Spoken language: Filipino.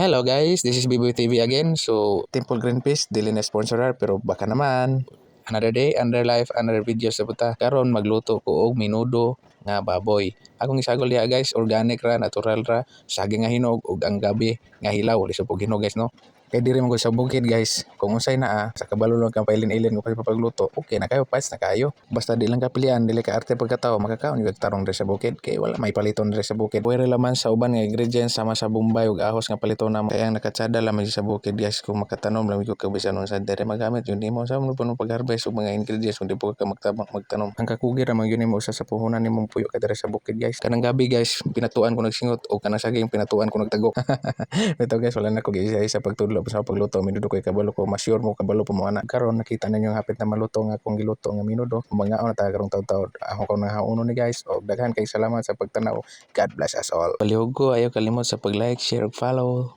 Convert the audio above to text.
Hello guys, this is Biboy TV again. So, Temple Green Peace, dili na sponsorer pero baka naman. Another day, another life, another video sa buta. Karon magluto ko og minudo nga baboy. Akong isagol diha guys, organic ra, natural ra, saging nga hinog ug ang gabi nga hilaw, li subog hinog guys no. Kay diri man gud sa bukid guys. Kung unsay naa sa kabalo lang kang pailin-ilin ko pa pagluto. Okay na kayo, pas na kayo. Basta di lang kapilian, dili ka arte pagkatao, makakaon yung tarong diri sa bukid kay wala may paliton diri sa bukid. Pwede laman sa uban nga ingredients sama sa bombay ug ahos nga paliton na kaya nakatsada lamang sa bukid guys kung makatanom lamang ko kabisan unsa diri magamit yun nimo sa mo puno pag-harvest ug mga ingredients kung di po ka magtanom. Ang kakugir ramang yun nimo usa sa puhunan nimong puyo ka diri sa bukid guys. Kanang gabi guys, pinatuan ko nagsingot o kanang saging pinatuan ko nagtagok. Ito guys, wala na ko isa pagtudlo sa pagluto minudo koy kabalo ko ma-sure mo kabalo po mo ana. Karon nakita ninyo hapit na maluto nga akong giluto nga minudo. Mga on ta karong taw-taw ako ko nang hauno ni guys. Og daghan kay salamat sa pagtanaw. God bless us all. Palihog ko ayaw kalimot sa pag-like, share ug follow.